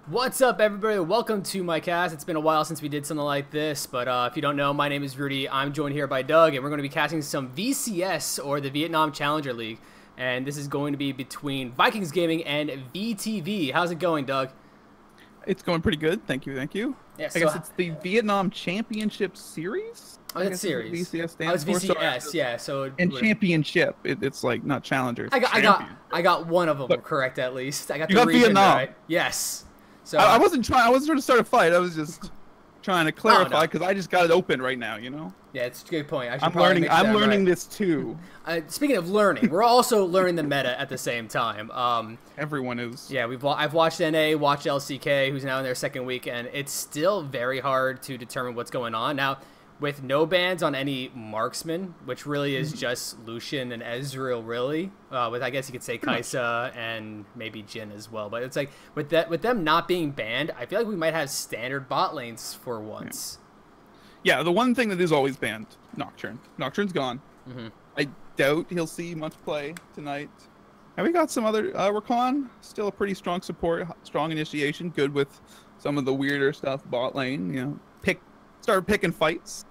What's up, everybody? Welcome to my cast. It's been a while since we did something like this, but if you don't know, my name is Rudy. I'm joined here by Doug, and we're going to be casting some VCS, or the Vietnam Challenger League, and this is going to be between Vikings Gaming and VTV. How's it going, Doug? It's going pretty good. Thank you. Thank you. Yeah, I guess it's the Vietnam Championship Series? Oh, it's series. VCS stands oh, it's VCS, for. yeah. So and championship, it's like not challenger. I got one of them correct at least. I got you the got region Vietnam. right. Yes. So I wasn't trying to start a fight. I was just trying to clarify because I just got it open right now. You know. Yeah, it's a good point. I'm learning this too. Speaking of learning, we're also learning the meta at the same time. Everyone is. Yeah, I've watched NA, watched LCK, who's now in their second week, and it's still very hard to determine what's going on now. With no bans on any marksman, which really is just Lucian and Ezreal, really. With I guess you could say Kai'Sa and maybe Jhin as well. But it's like with them not being banned, I feel like we might have standard bot lanes for once. Yeah, the one thing that is always banned, Nocturne. Nocturne's gone. Mm-hmm. I doubt he'll see much play tonight. And we got some other Rakan, still a pretty strong support, strong initiation, good with some of the weirder stuff bot lane. You know, started picking fights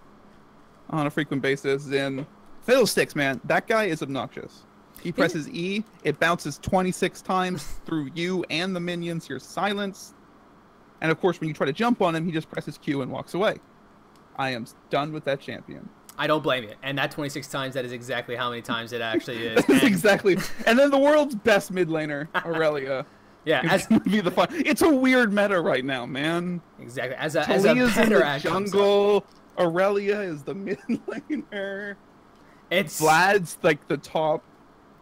on a frequent basis. And Fiddlesticks, man, that guy is obnoxious. He presses E, it bounces 26 times through you and the minions. You're silenced. And of course, when you try to jump on him, he just presses Q and walks away. I am done with that champion. I don't blame you. And that 26 times, that is exactly how many times it actually is. Exactly. And then the world's best mid laner, Aurelia. Yeah, be the fun. It's a weird meta right now, man. Exactly. As a better jungle, Aurelia is the mid laner. It's Vlad's like the top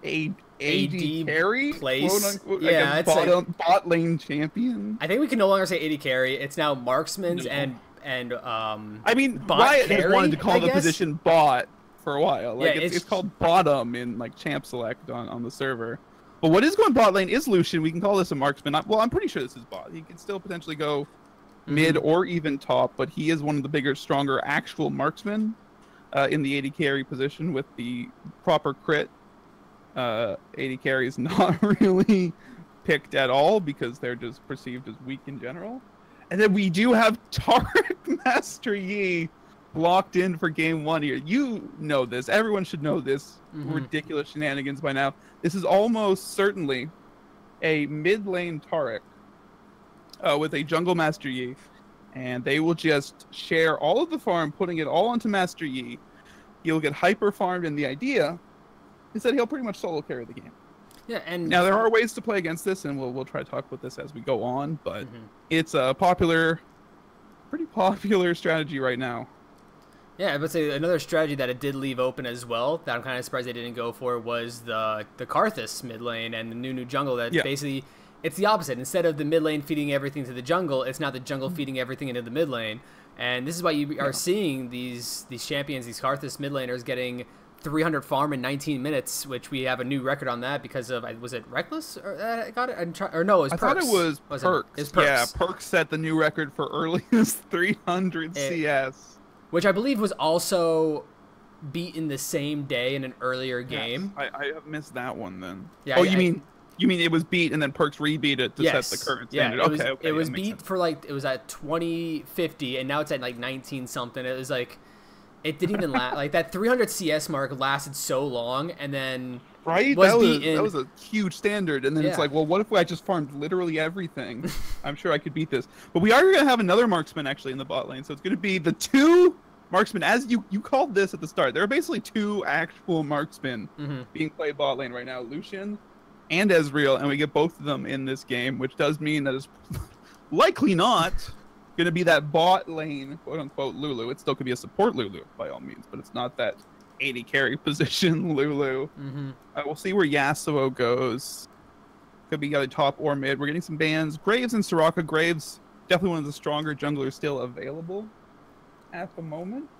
AD carry, place. Quote unquote, yeah, like it's bot lane champion. I think we can no longer say AD carry. It's now marksman's and I mean, Riot has wanted to call the position bot for a while. Like yeah, it's called bottom in like champ select on the server. But what is going bot lane is Lucian. We can call this a marksman. Well, I'm pretty sure this is bot. He can still potentially go mid or even top, but he is one of the bigger, stronger actual marksmen in the AD carry position with the proper crit. AD carry is not really picked at all because they're just perceived as weak in general. And then we do have Taric Master Yi locked in for game one here. You know this. Everyone should know this ridiculous shenanigans by now. This is almost certainly a mid lane Taric with a jungle Master Yi. And they will just share all of the farm, putting it all onto Master Yi. He'll get hyper farmed, and the idea is that he'll pretty much solo carry the game. Yeah, and now there are ways to play against this, and we'll try to talk about this as we go on, but it's a pretty popular strategy right now. Yeah, I would say another strategy that it did leave open as well that I'm kind of surprised they didn't go for was the Karthus mid lane and the new jungle. That basically it's the opposite. Instead of the mid lane feeding everything to the jungle, it's now the jungle feeding everything into the mid lane. And this is why you are seeing these champions, these Karthus mid laners getting 300 farm in 19 minutes, which we have a new record on that because of, was it Reckless or got it? Or no, it was Perks. I thought it was Perks. It was Perks. Yeah, Perks set the new record for earliest 300 CS. Which I believe was also beaten the same day in an earlier game. Yes, I have missed that one then. Yeah, oh, you mean it was beat and then Perks rebeat it to set the current standard? Yeah, it was beat for like, it was at 2050 and now it's at like 19 something. It was like, it didn't even last. Like that 300 CS mark lasted so long, and then that was a huge standard. And then it's like, well, what if I just farmed literally everything? I'm sure I could beat this. But we are going to have another marksman actually in the bot lane, so it's going to be the two marksmen, as you called this at the start. There are basically two actual marksmen being played bot lane right now, Lucian and Ezreal, and we get both of them in this game, which does mean that it's likely not going to be that bot lane, quote-unquote, Lulu. It still could be a support Lulu, by all means, but it's not that AD carry position Lulu. We'll see where Yasuo goes. Could be either top or mid. We're getting some bans. Graves and Soraka. Graves, definitely one of the stronger junglers still available at the moment.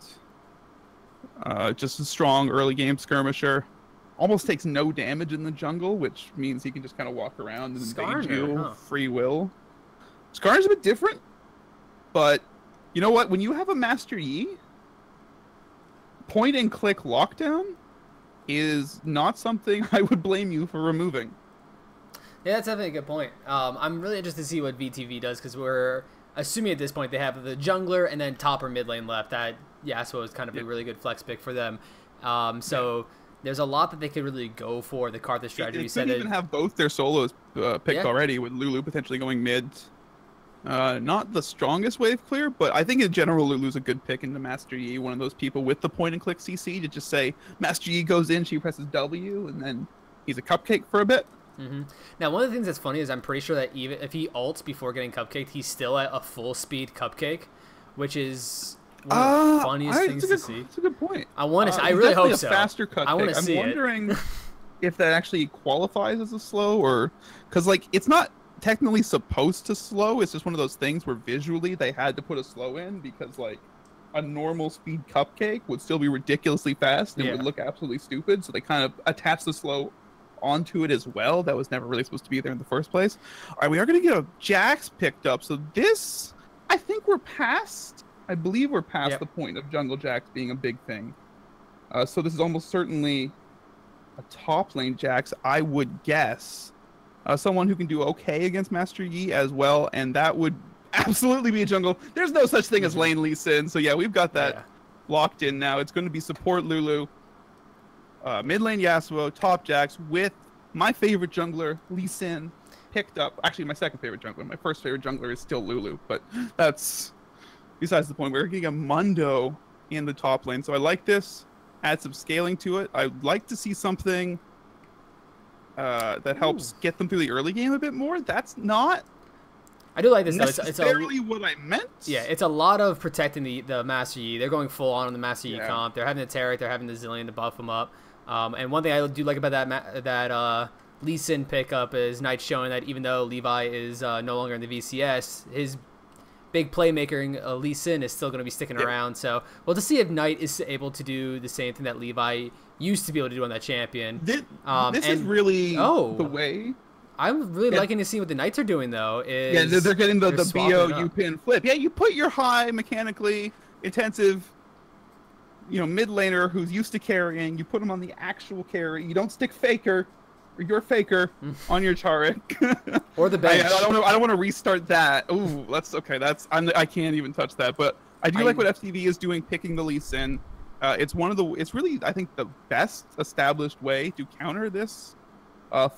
Just a strong early game skirmisher. Almost takes no damage in the jungle, which means he can just kind of walk around and invade you free will. Skarner's a bit different. But you know what? When you have a Master Yi, point and click lockdown is not something I would blame you for removing. Yeah, that's definitely a good point. I'm really interested to see what VTV does because we're assuming at this point they have the jungler and then top or mid lane left. That Yasuo is kind of a really good flex pick for them. So there's a lot that they could really go for. The Karthus strategy. They could even have both their solos picked already, with Lulu potentially going mid. Not the strongest wave clear, but I think in general Lulu's a good pick into Master Yi. One of those people with the point and click CC to just say Master Yi goes in, she presses W, and then he's a cupcake for a bit. Now, one of the things that's funny is I'm pretty sure that even if he ults before getting cupcaked, he's still at a full speed cupcake, which is one of the funniest things to see. That's a good point. I want to. I really hope so. Faster cupcake. I want to see it. I'm wondering if that actually qualifies as a slow, or because like it's not technically supposed to slow. It's just one of those things where visually they had to put a slow in because like a normal speed cupcake would still be ridiculously fast and would look absolutely stupid. So they kind of attached the slow onto it as well. That was never really supposed to be there in the first place. All right, we are going to get a Jax picked up. So this, I think I believe we're past the point of Jungle Jax being a big thing. So this is almost certainly a top lane Jax, I would guess. Someone who can do okay against Master Yi as well, and that would absolutely be a jungle. There's no such thing as lane Lee Sin, so yeah, we've got that locked in now. It's going to be support Lulu, mid lane Yasuo, top Jax, with my favorite jungler, Lee Sin, picked up. Actually, my second favorite jungler. My first favorite jungler is still Lulu, but that's besides the point. We're getting a Mundo in the top lane, so I like this. Add some scaling to it. I'd like to see something that helps get them through the early game a bit more. That's not I do like this though. Necessarily what I meant. Yeah, it's a lot of protecting the Master Yi. They're going full on the Master Yi comp. They're having the Taric, they're having the Zillion to buff them up. And one thing I do like about that Lee Sin pickup is Knight showing that even though Levi is no longer in the VCS, his big playmaker Lee Sin is still going to be sticking around. So we'll just see if Knight is able to do the same thing that Levi used to be able to do on that champion. This is really the way. I'm really liking to see what the Knights are doing though. They're getting the BO U-pin flip. Yeah, you put your high mechanically intensive, mid laner who's used to carrying. You put him on the actual carry. You don't stick Faker or your Faker on your Taric or the bench. I don't want to restart that. Ooh, that's okay. I can't even touch that. But I do like what FTV is doing, picking the Lee Sin. It's really I think the best established way to counter this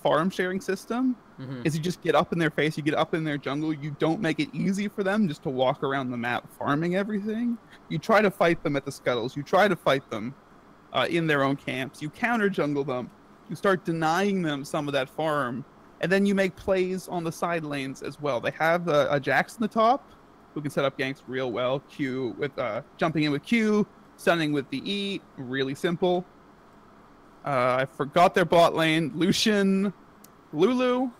farm sharing system is you just get up in their face, you get up in their jungle, you don't make it easy for them just to walk around the map farming everything. You try to fight them at the scuttles, you try to fight them in their own camps, you counter jungle them, you start denying them some of that farm, and then you make plays on the side lanes as well. They have a Jax in the top who can set up ganks real well. Q with jumping in with Q, stunning with the E, really simple. I forgot their bot lane. Lucian, Lulu,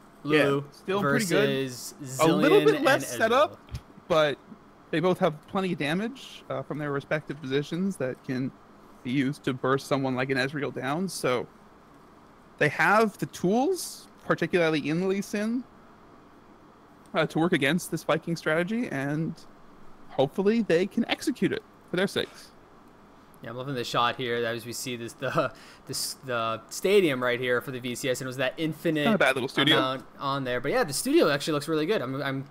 still pretty good. Zillion, a little bit less setup, but they both have plenty of damage from their respective positions that can be used to burst someone like an Ezreal down. So they have the tools, particularly in Lee Sin, to work against this Viking strategy, and hopefully they can execute it for their sakes. Yeah, I'm loving the shot here. As we see the stadium right here for the VCS, and it was that infinite not a bad little studio amount on there. But yeah, the studio actually looks really good. I'm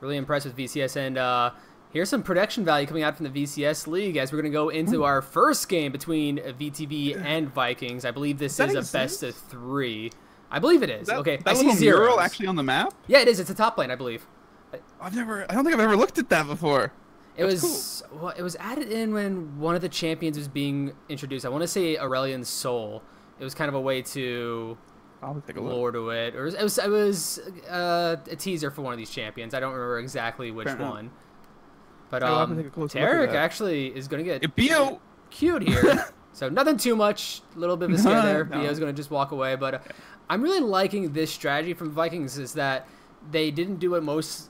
really impressed with VCS, and here's some production value coming out from the VCS League as we're going to go into our first game between VTV and Vikings. I believe this is a best of 3. I believe it is. Okay, I see zeros. Mural actually on the map? Yeah, it is. It's a top lane, I believe. I don't think I've ever looked at that before. It was cool. Well, it was added in when one of the champions was being introduced. I want to say Aurelian's Soul. It was kind of a way to lore to it. Or it was a teaser for one of these champions. I don't remember exactly which one. But Taric actually is going to get cute here. So nothing too much. A little bit of a scare there. Bio's going to just walk away. But I'm really liking this strategy from Vikings is that they didn't do what most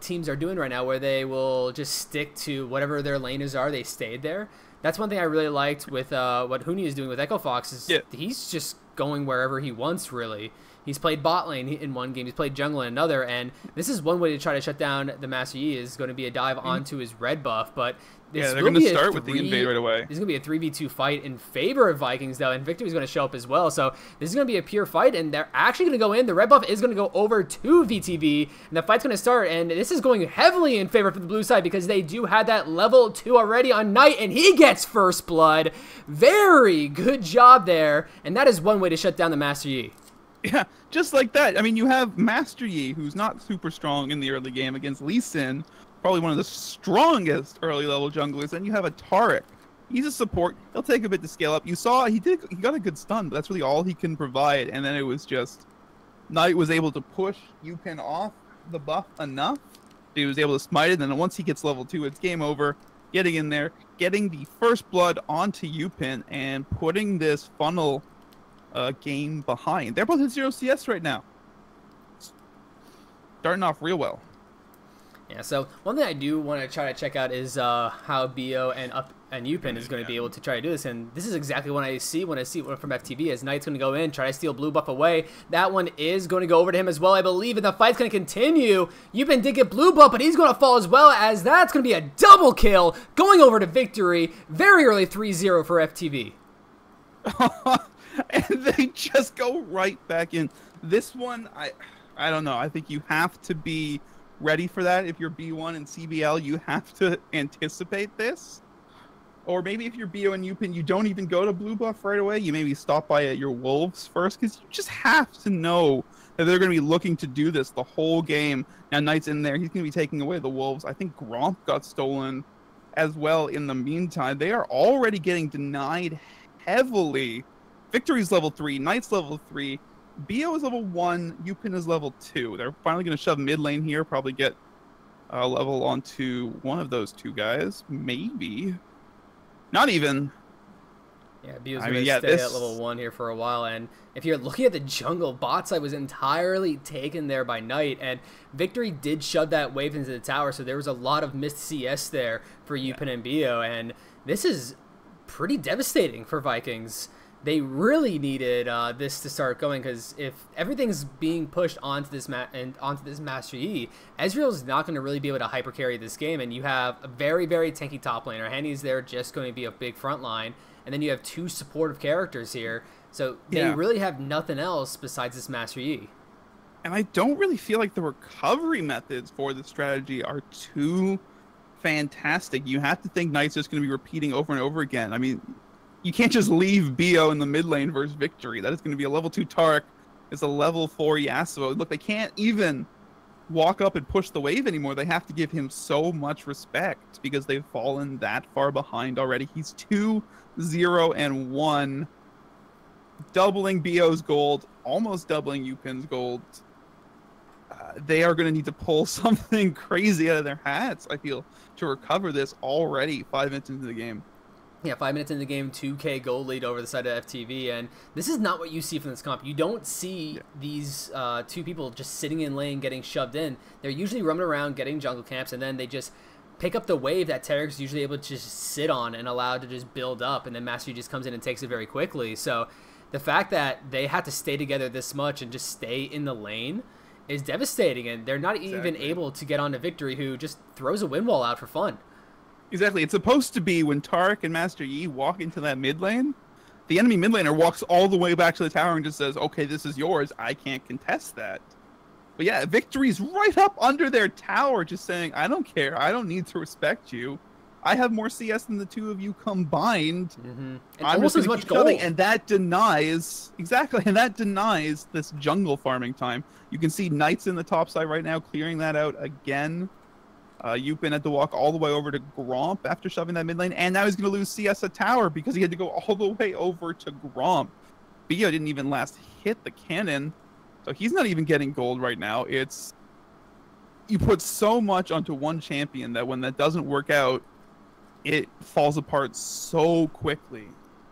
teams are doing right now, where they will just stick to whatever their laners are. They stayed there. That's one thing I really liked with what Huni is doing with Echo Fox is he's just going wherever he wants, really. He's played bot lane in one game. He's played jungle in another. And this is one way to try to shut down the Master Yi is going to be a dive onto his red buff. But this they're going to start with the invade right away. This is going to be a 3v2 fight in favor of Vikings, though. And Victory's going to show up as well. So this is going to be a pure fight. And they're actually going to go in. The red buff is going to go over to VTV. And the fight's going to start. And this is going heavily in favor for the blue side because they do have that level 2 already on Knight. And he gets first blood. Very good job there. And that is one way to shut down the Master Yi. Yeah, just like that. I mean, you have Master Yi, who's not super strong in the early game against Lee Sin, probably one of the strongest early level junglers. And you have a Taric. He's a support. He'll take a bit to scale up. You saw he got a good stun, but that's really all he can provide. And then it was just Knight was able to push Yupin off the buff enough. He was able to smite it, and then once he gets level 2, it's game over. Getting in there, getting the first blood onto Yupin, and putting this funnel game behind. They're both at 0 CS right now. Starting off real well. Yeah, so one thing I do want to try to check out is how Bio and Yupin is going to be able to try to do this, and this is exactly what I see when I see it from FTV, as Knight's going to go in, try to steal blue buff away. That one is going to go over to him as well, I believe, and the fight's going to continue. Yupin did get blue buff, but he's going to fall as well, as that's going to be a double kill, going over to Victory. Very early 3-0 for FTV. And they just go right back in. This one, I don't know. I think you have to be ready for that. If you're B1 and CBL, you have to anticipate this. Or maybe if you're BO and Yupin, you don't even go to blue buff right away. You maybe stop by at your wolves first, because you just have to know that they're going to be looking to do this the whole game. Now Knight's in there. He's going to be taking away the wolves. I think Gromp got stolen as well in the meantime. They are already getting denied heavily. Victory's level 3, Knight's level 3, BO is level 1, Yupin is level 2. They're finally going to shove mid lane here, probably get a level onto one of those two guys. Maybe. Not even. Yeah, BO's going to stay at level 1 here for a while, and if you're looking at the jungle, bot side was entirely taken there by Knight, and Victory did shove that wave into the tower, so there was a lot of missed CS there for Yupin and BO, and this is pretty devastating for Vikings. They really needed this to start going, because if everything's being pushed onto this Master Yi, Ezreal's not going to really be able to hyper carry this game, and you have a very, very tanky top laner. Henny's there just going to be a big front line, and then you have 2 supportive characters here, so they really have nothing else besides this Master Yi. And I don't really feel like the recovery methods for the strategy are too fantastic. You have to think Knight's just going to be repeating over and over again. I mean, you can't just leave BO in the mid lane versus Victory. That is going to be a level 2 Taric. It's a level 4 Yasuo. Look, they can't even walk up and push the wave anymore. They have to give him so much respect because they've fallen that far behind already. He's 2-0-1, doubling BO's gold, almost doubling Yupin's gold. They are going to need to pull something crazy out of their hats, I feel, to recover this already 5 minutes into the game. Yeah, 5 minutes into the game, 2K gold lead over the side of FTV, and this is not what you see from this comp. You don't see these 2 people just sitting in lane getting shoved in. They're usually roaming around getting jungle camps, and then they just pick up the wave that Taric's usually able to just sit on and allowed to just build up, and then Master Yi just comes in and takes it very quickly. So the fact that they have to stay together this much and just stay in the lane is devastating, and they're not even able to get onto Victory, who just throws a wind wall out for fun. Exactly. It's supposed to be when Taric and Master Yi walk into that mid lane, the enemy mid laner walks all the way back to the tower and just says, okay, this is yours. I can't contest that. But yeah, Victory's right up under their tower just saying, I don't care. I don't need to respect you. I have more CS than the 2 of you combined. And I'm almost as much gold. And that denies, and that denies this jungle farming time. You can see Knights in the top side right now, clearing that out again. Yupin had to walk all the way over to Gromp after shoving that mid lane, and now he's going to lose CS at tower because he had to go all the way over to Gromp. Bio didn't even last hit the cannon, so he's not even getting gold right now. It's, you put so much onto one champion that when that doesn't work out, it falls apart so quickly.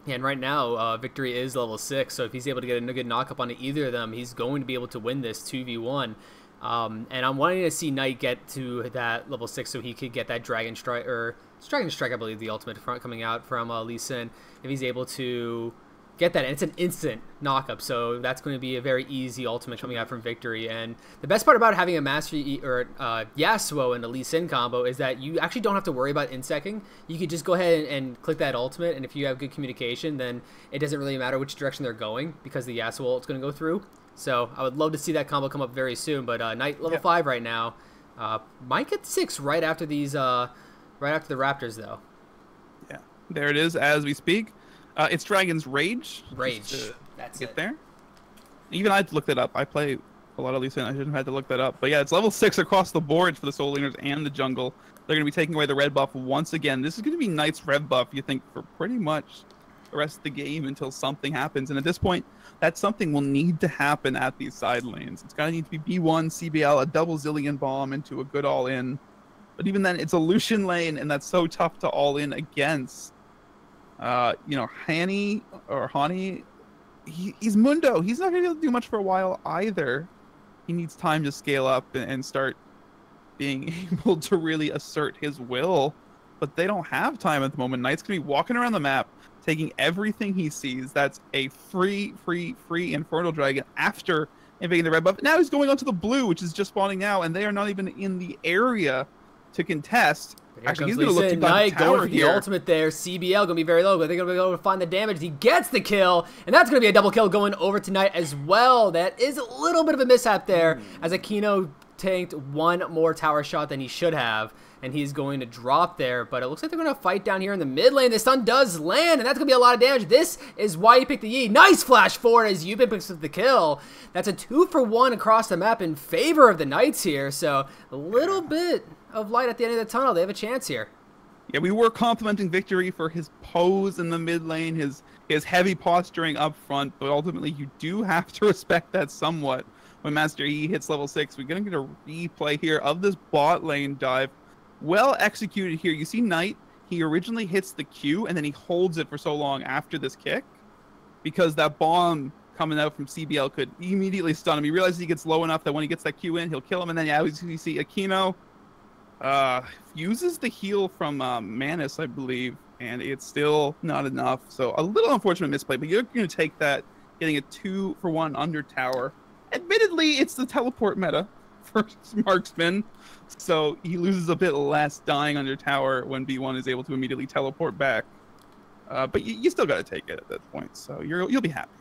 Yeah, and right now, Victory is level 6, so if he's able to get a good knock-up onto either of them, he's going to be able to win this 2v1. And I'm wanting to see Knight get to that level 6 so he could get that Dragon Strike, or Dragon Strike, I believe, the ultimate front coming out from Lee Sin. If he's able to get that. And it's an instant knock-up, so that's going to be a very easy ultimate coming out from Victory. And the best part about having a Master Yi or Yasuo and a Lee Sin combo is that you actually don't have to worry about insecting. You could just go ahead and click that ultimate, and if you have good communication, then it doesn't really matter which direction they're going because the Yasuo ult's going to go through. So I would love to see that combo come up very soon. But Knight level 5 right now. Might get 6 right after these, right after the Raptors, though. Yeah, there it is as we speak. It's Dragon's Rage. That's get it. There. Even I looked it up. I play a lot of Lee Sin. I shouldn't have had to look that up. But yeah, it's level 6 across the board for the Soul Leaders and the jungle. They're going to be taking away the red buff once again. This is going to be Knight's red buff, you think, for pretty much the rest of the game until something happens. And at this point, that something will need to happen at these side lanes. It's going to need to be B1, CBL, a double Zillion bomb into a good all-in. But even then, it's a Lucian lane, and that's so tough to all-in against. You know, Hani, he's Mundo. He's not going to be able to do much for a while either. He needs time to scale up and start being able to really assert his will. But they don't have time at the moment. Knight's going to be walking around the map, taking everything he sees. That's a free Infernal Dragon after invading the red buff. Now he's going onto the blue, which is just spawning now, and they are not even in the area to contest. Actually, he's going to look to Knight going for the ultimate there. CBL going to be very low, but they're going to be able to find the damage. He gets the kill, and that's going to be a double kill going over to Knight as well. That is a little bit of a mishap there, as Aquino tanked one more tower shot than he should have, and he's going to drop there. But it looks like they're going to fight down here in the mid lane. The stun does land, and that's going to be a lot of damage. This is why he picked the Yi. Nice flash forward as Yupin picks up the kill. That's a 2-for-1 across the map in favor of the Knights here, so a little bit of light at the end of the tunnel. They have a chance here. Yeah, we were complimenting Victory for his pose in the mid lane, his heavy posturing up front, but ultimately you do have to respect that somewhat when Master Yi hits level 6. We're going to get a replay here of this bot lane dive. Well executed here. You see Knight, he originally hits the Q, and then he holds it for so long after this kick, because that bomb coming out from CBL could immediately stun him. He realizes he gets low enough that when he gets that Q in, he'll kill him, and then yeah, we see Aquino uses the heal from Manus, I believe, and it's still not enough. So a little unfortunate misplay, but you're going to take that, getting a 2-for-1 under tower. Admittedly, it's the teleport meta for Marksman, so he loses a bit less dying under tower when B1 is able to immediately teleport back. But you still got to take it at that point, so you'll be happy.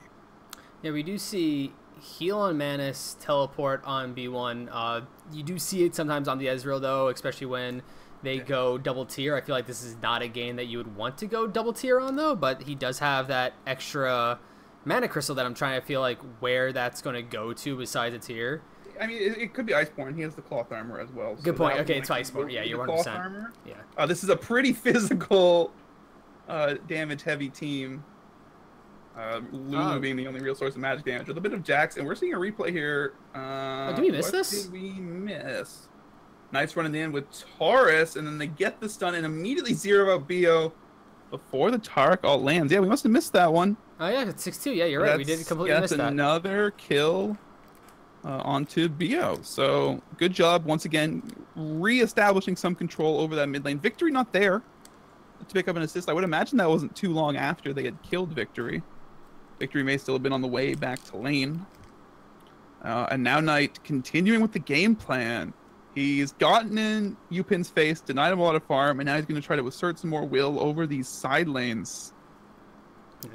Yeah, we do see heal on Manus, teleport on B1. You do see it sometimes on the Ezreal, though, especially when they go double tier. I feel like this is not a game that you would want to go double tier on, though, but he does have that extra mana crystal that I'm trying to feel like where that's going to go to besides a tier. I mean, it could be Iceborne. He has the cloth armor as well. Good point. Okay, it's Iceborne. Yeah, you're 100%. Armor. Yeah. This is a pretty physical, damage-heavy team. Lulu being the only real source of magic damage with a bit of Jax, and we're seeing a replay here. Did we miss this? Did we miss? Knight's running in with Taurus, and then they get the stun and immediately zero out BO before the Taric ult lands. Yeah, we must have missed that one. Oh yeah, it's 6-2. Yeah, you're right. We did completely miss that. That's another kill onto BO. So good job once again, re-establishing some control over that mid lane. Victory not there to pick up an assist. I would imagine that wasn't too long after they had killed Victory. Victory may still have been on the way back to lane. And now Knight continuing with the game plan. He's gotten in Yupin's face, denied him a lot of farm, and now he's going to try to assert some more will over these side lanes.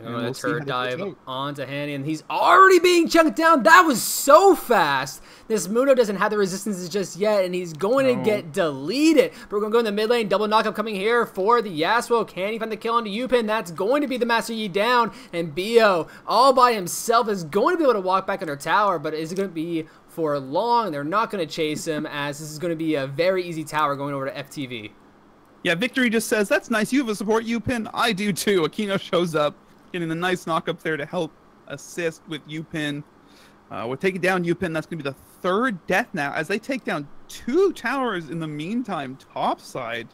We'll turret dive onto Hanny, and he's already being chunked down. That was so fast. This Muno doesn't have the resistances just yet, and he's going to get deleted. But we're going to go in the mid lane. Double knockup coming here for the Yasuo. Can he find the kill onto Yupin? That's going to be the Master Yi down, and Bio all by himself is going to be able to walk back under tower, but is it going to be for long? They're not going to chase him, as this is going to be a very easy tower going over to FTV. Yeah, Victory just says, that's nice. You have a support Yupin. I do too. Aquino shows up, getting the nice knock up there to help assist with Yupin. We're taking down Yupin. That's going to be the third death now, as they take down 2 towers in the meantime topside.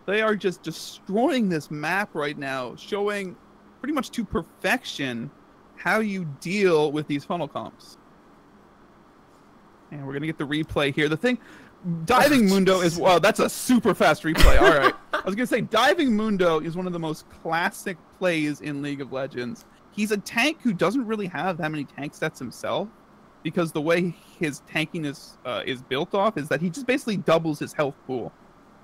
They are just destroying this map right now, showing pretty much to perfection how you deal with these funnel comps. And we're going to get the replay here. The thing, Diving Mundo is, well, that's a super fast replay. All right. I was going to say, Diving Mundo is one of the most classic plays in League of Legends. he's a tank who doesn't really have that many tank stats himself, because the way his tankiness is built off is that he just basically doubles his health pool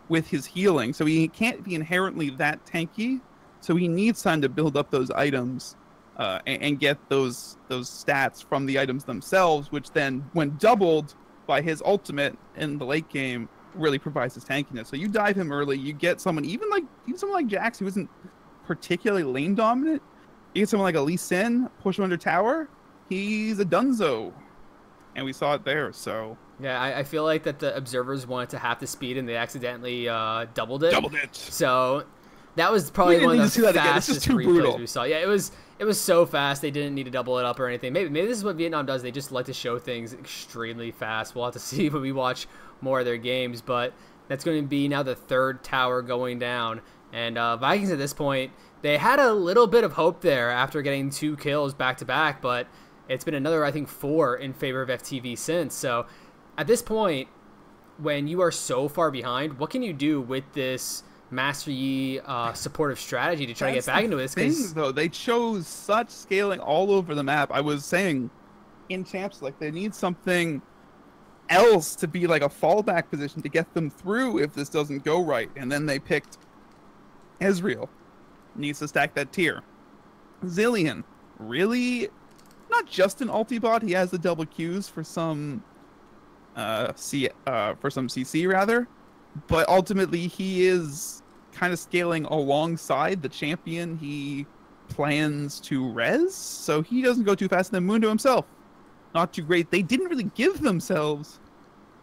with his healing. So he can't be inherently that tanky. So he needs time to build up those items and get those stats from the items themselves, which then, when doubled by his ultimate in the late game, really provides his tankiness. So you dive him early, you get someone, even someone like Jax, who isn't particularly lane dominant. You get someone like a Lee Sin, push him under tower, he's a dunzo. And we saw it there, so... Yeah, I feel like that the observers wanted to half the speed, and they accidentally doubled it. Doubled it! So that was probably one of the fastest replays brutal. we saw. Yeah, it was so fast, they didn't need to double it up or anything. Maybe this is what Vietnam does. They just like to show things extremely fast. We'll have to see when we watch more of their games, but that's going to be now the third tower going down. And Vikings at this point, they had a little bit of hope there after getting 2 kills back-to-back, but it's been another, I think, 4 in favor of FTV since. So at this point, when you are so far behind, what can you do with this Master Yi supportive strategy to try to get back into this? Because though, they chose such scaling all over the map. I was saying in champs, like, they need something else to be like a fallback position to get them through if this doesn't go right. And then they picked Ezreal. Needs to stack that tier. Zillion, really not just an ulti bot. He has the double Qs for some CC rather, but ultimately he is kind of scaling alongside the champion he plans to res, so he doesn't go too fast. And then Mundo himself, not too great. They didn't really give themselves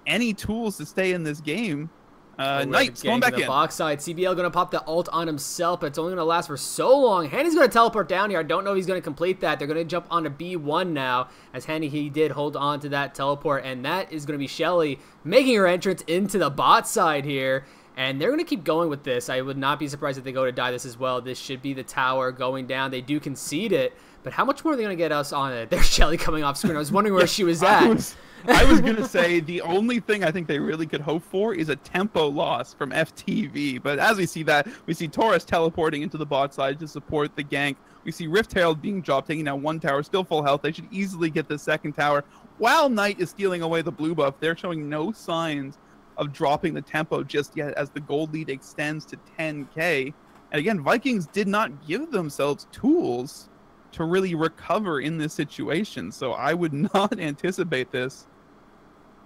any tools to stay in this game. Knight's going back in. Box side. CBL going to pop the ult on himself, but it's only going to last for so long. Hanny's going to teleport down here. I don't know if he's going to complete that. They're going to jump onto B1 now, as Hanny, he did hold on to that teleport, and that is going to be Shelly making her entrance into the bot side here. And they're going to keep going with this. I would not be surprised if they go to die this as well. This should be the tower going down. They do concede it, but how much more are they going to get us on it? There's Shelly coming off screen. I was wondering where she was at. I was going to say the only thing I think they really could hope for is a tempo loss from FTV. But as we see that, we see Taurus teleporting into the bot side to support the gank. We see Rift Herald being dropped, taking down 1 tower, still full health. They should easily get the 2nd tower. While Knight is stealing away the blue buff, they're showing no signs of dropping the tempo just yet as the gold lead extends to 10k. And again, Vikings did not give themselves tools to really recover in this situation. So I would not anticipate this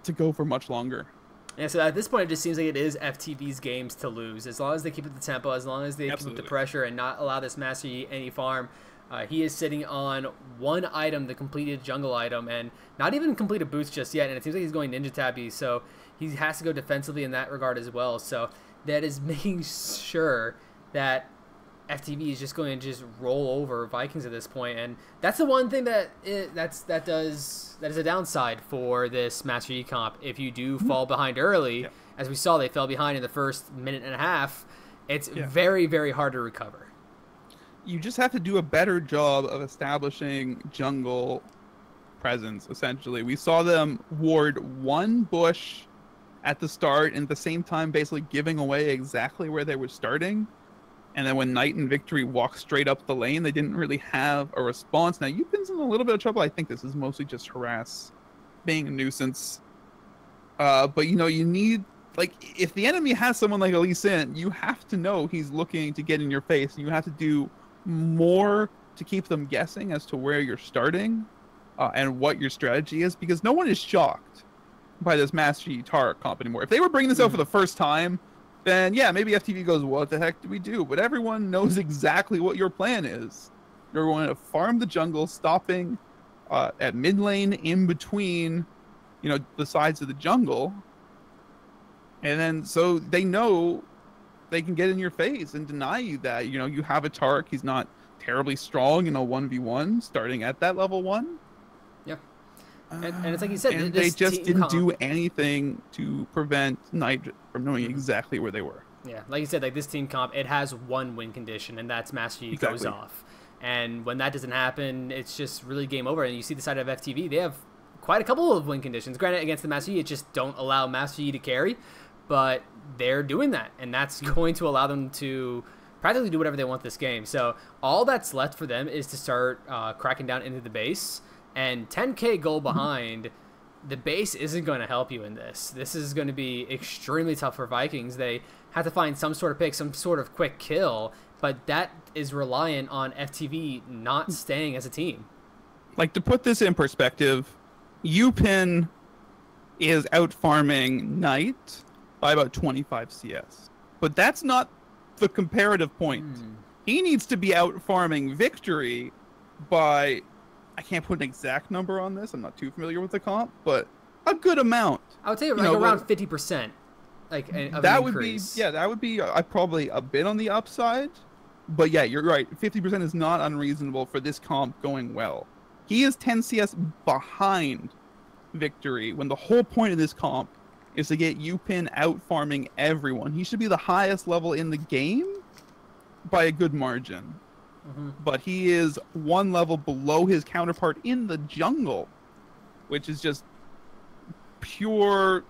to go for much longer. Yeah, so at this point, it just seems like it is FTV's games to lose. As long as they keep up the tempo, as long as they keep up the pressure and not allow this Master Yi any farm. He is sitting on 1 item, the completed jungle item, and not even completed boots just yet. And it seems like he's going ninja tabby, so he has to go defensively in that regard as well. So that is making sure that FTV is just going to just roll over Vikings at this point, and that's the one thing that is a downside for this Master Yi comp. If you do fall behind early, as we saw, they fell behind in the first minute and a half. It's very, very hard to recover. You just have to do a better job of establishing jungle presence. Essentially, we saw them ward 1 bush at the start, and at the same time, basically giving away exactly where they were starting. And then when Knight and Victory walked straight up the lane, they didn't really have a response. Now, you've been in a little bit of trouble. I think this is mostly just harass, being a nuisance. But, you know, you need, like, if the enemy has someone like Lee Sin, you have to know he's looking to get in your face. And you have to do more to keep them guessing as to where you're starting and what your strategy is. Because no one is shocked by this Master Yi Tara comp anymore. If they were bringing this out for the first time, then yeah, maybe FTV goes, what the heck do we do? But everyone knows exactly what your plan is. You're going to farm the jungle, stopping at mid lane in between, you know, the sides of the jungle. And then so they know they can get in your face and deny you that. You know, you have a Tark, he's not terribly strong in a 1v1 starting at that level 1. Yeah. And it's like you said, and they just didn't do anything to prevent Knight from knowing exactly where they were. Yeah, like you said, like this team comp, it has 1 win condition, and that's Master Yi goes off. And when that doesn't happen, it's just really game over. And you see the side of FTV, they have quite a couple of win conditions. Granted, against the Master Yi, it just don't allow Master Yi to carry, but they're doing that, and that's going to allow them to practically do whatever they want this game. So all that's left for them is to start cracking down into the base. And 10K goal behind, the base isn't going to help you in this. This is going to be extremely tough for Vikings. They have to find some sort of pick, some sort of quick kill, but that is reliant on FTV not staying as a team. Like, to put this in perspective, Upin is out farming Knight by about 25 CS. But that's not the comparative point. He needs to be out farming Victory by, I can't put an exact number on this, I'm not too familiar with the comp, but a good amount. I would say around 50%. Like, that would be, yeah, that would be probably a bit on the upside. But yeah, you're right. 50% is not unreasonable for this comp going well. He is 10 CS behind Victory when the whole point of this comp is to get Upin out farming everyone. He should be the highest level in the game by a good margin. But he is one level below his counterpart in the jungle, which is just pure,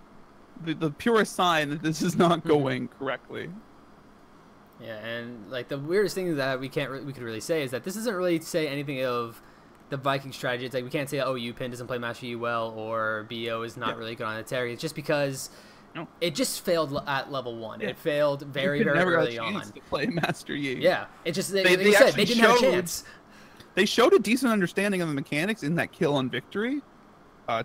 the purest sign that this is not going correctly. Yeah, and like the weirdest thing that we could really say is that this doesn't really say anything of the Viking strategy. It's like we can't say, oh, Upin doesn't play Master Yi well, or BO is not really good on the Terry. It's just because it just failed at level 1. It failed very early on. To play Master Yi. Yeah, it just they didn't have a chance. They showed a decent understanding of the mechanics in that kill on Victory,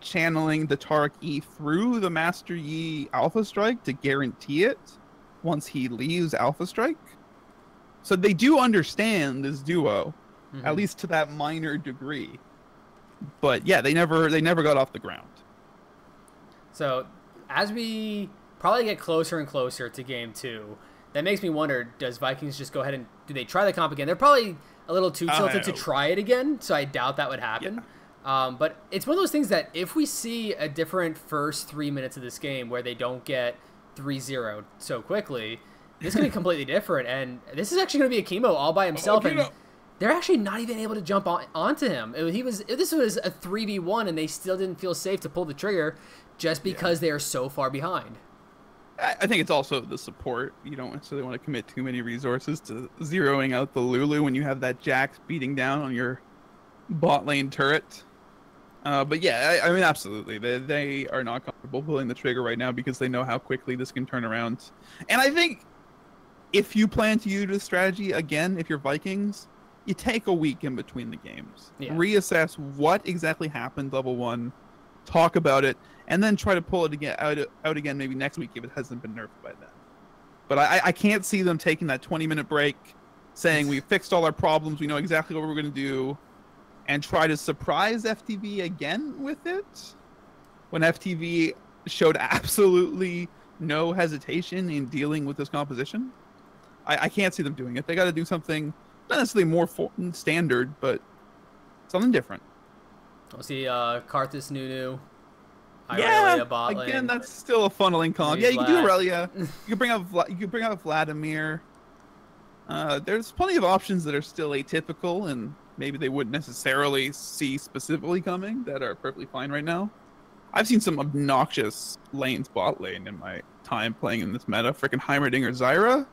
channeling the Taric E through the Master Yi Alpha Strike to guarantee it once he leaves Alpha Strike. So they do understand this duo, at least to that minor degree. But yeah, they never got off the ground. So as we probably get closer and closer to game 2, that makes me wonder, does Vikings just go ahead and do they try the comp again? They're probably a little too tilted to try it again, so I doubt that would happen. But it's one of those things that if we see a different first 3 minutes of this game where they don't get 3-0 so quickly, this is going to be completely different. And this is actually going to be a chemo all by himself. And they're actually not even able to jump onto him. This was a 3v1, and they still didn't feel safe to pull the trigger just because they are so far behind. I think it's also the support. You don't necessarily want to commit too many resources to zeroing out the Lulu when you have that Jax beating down on your bot lane turret. But yeah, I mean, absolutely. They are not comfortable pulling the trigger right now because they know how quickly this can turn around. And I think if you plan to use this strategy again, if you're Vikings, you take a week in between the games. Reassess what exactly happened level 1, talk about it, and then try to pull it again out again maybe next week if it hasn't been nerfed by then. But I can't see them taking that 20-minute break, saying we fixed all our problems, we know exactly what we're going to do, and try to surprise FTV again with it when FTV showed absolutely no hesitation in dealing with this composition. I can't see them doing it. They got to do something, not necessarily more standard, but something different. We'll see Karthus Nunu. Yeah, again, that's still a funneling comp. Yeah, you can do Aurelia. You can bring out Vladimir. There's plenty of options that are still atypical and maybe they wouldn't necessarily see specifically coming that are perfectly fine right now. I've seen some obnoxious lanes bot lane in my time playing in this meta. Freaking Heimerdinger Zyra.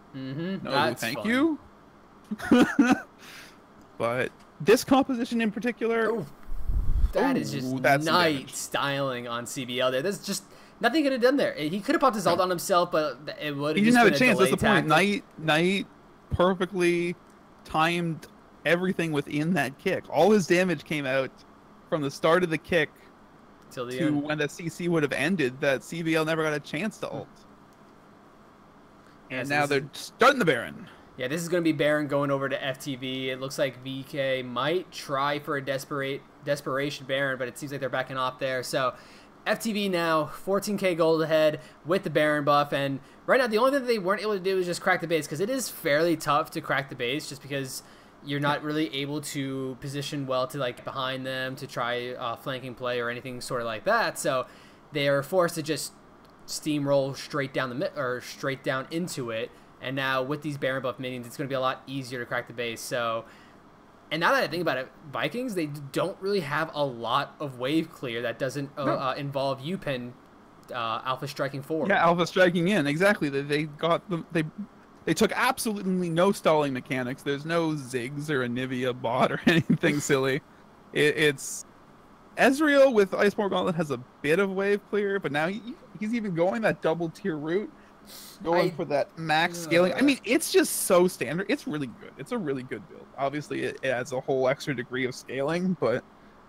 No, thank you. But this composition in particular, that is just Knight styling on CBL there. There's just nothing could have done there. He could have popped his ult on himself, but it would have. He didn't have a chance. That's the point. Knight perfectly timed everything within that kick. All his damage came out from the start of the kick till the to end. When the CC would have ended. That CBL never got a chance to ult. And now they're starting the Baron. Yeah, this is going to be Baron going over to FTV. It looks like VK might try for a desperation Baron, but it seems like they're backing off there. So FTV now 14k gold ahead with the Baron buff, and right now the only thing that they weren't able to do is just crack the base, because it is fairly tough to crack the base just because you're not really able to position well to like behind them to try flanking play or anything sort of like that. So they are forced to just steamroll straight down into it. And now with these Baron buff minions, it's going to be a lot easier to crack the base. So, and now that I think about it, Vikings, they don't really have a lot of wave clear that doesn't involve Upin alpha striking forward. Yeah, alpha striking in, exactly. They They took absolutely no stalling mechanics. There's no Ziggs or a Nivea bot or anything silly. It's Ezreal with Iceborne Gauntlet has a bit of wave clear, but now he's even going that double tier route, going for that max scaling. I mean, it's just so standard. It's really good. It's a really good build. Obviously, it adds a whole extra degree of scaling, but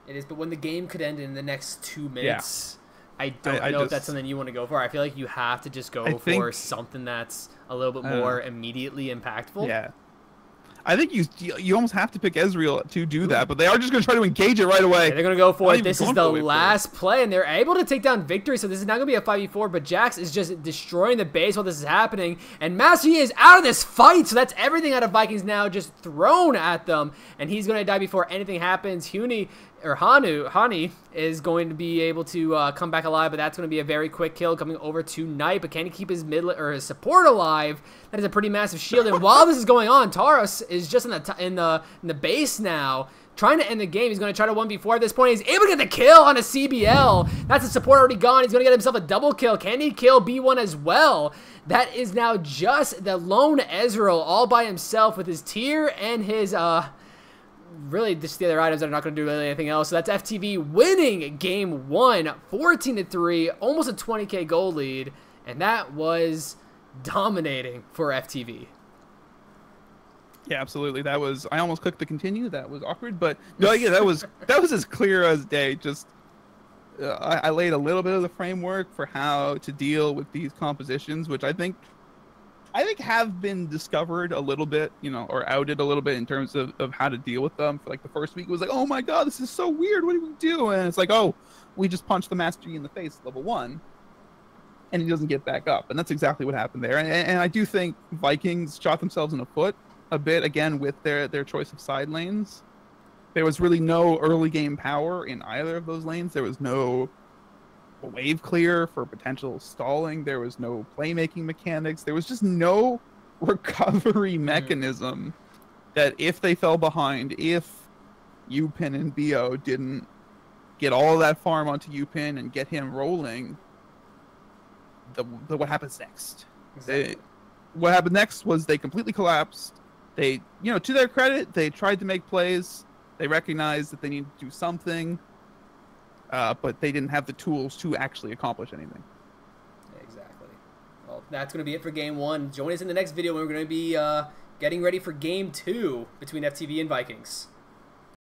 it is. But when the game could end in the next 2 minutes, I don't know if that's something you want to go for. I feel like you have to just go for something that's a little bit more immediately impactful. Yeah. I think you almost have to pick Ezreal to do that, but they are just going to try to engage it right away. Yeah, they're going to go for it. This is the last play, and they're able to take down victory, so this is not going to be a 5v4, but Jax is just destroying the base while this is happening, and Master Yi is out of this fight, so that's everything out of Vikings now just thrown at them, and he's going to die before anything happens. Hani is going to be able to come back alive, but that's going to be a very quick kill coming over to Knight. But can he keep his his support alive? That is a pretty massive shield. And while this is going on, Taurus is just in the base now, trying to end the game. He's going to try to 1v4 at this point. He's able to get the kill on a CBL. That's a support already gone. He's going to get himself a double kill. Can he kill B1 as well? That is now just the lone Ezreal all by himself with his tier and his really just the other items that are not going to do really anything else. So that's FTV winning game 1, 14-3, almost a 20k gold lead, and that was dominating for FTV. Yeah, absolutely. That was, I almost clicked the continue. That was awkward, but no, yeah, that was as clear as day. Just I laid a little bit of the framework for how to deal with these compositions, which I think have been discovered a little bit, you know, or outed a little bit in terms of how to deal with them. For like the first week, it was like, oh my god, this is so weird. What do we do? And it's like, oh, we just punched the Master Yi in the face at level 1, and he doesn't get back up. And that's exactly what happened there. And I do think Vikings shot themselves in the foot a bit again with their choice of side lanes. There was really no early game power in either of those lanes. There was no wave clear for potential stalling. There was no playmaking mechanics. There was just no recovery mechanism that if they fell behind, if Upin and BO didn't get all of that farm onto Upin and get him rolling, what happens next? Exactly. What happened next was they completely collapsed. They, you know, to their credit, they tried to make plays. They recognized that they needed to do something, but they didn't have the tools to actually accomplish anything. Exactly. Well, that's going to be it for game 1. Join us in the next video when we're going to be getting ready for game 2 between FTV and Vikings.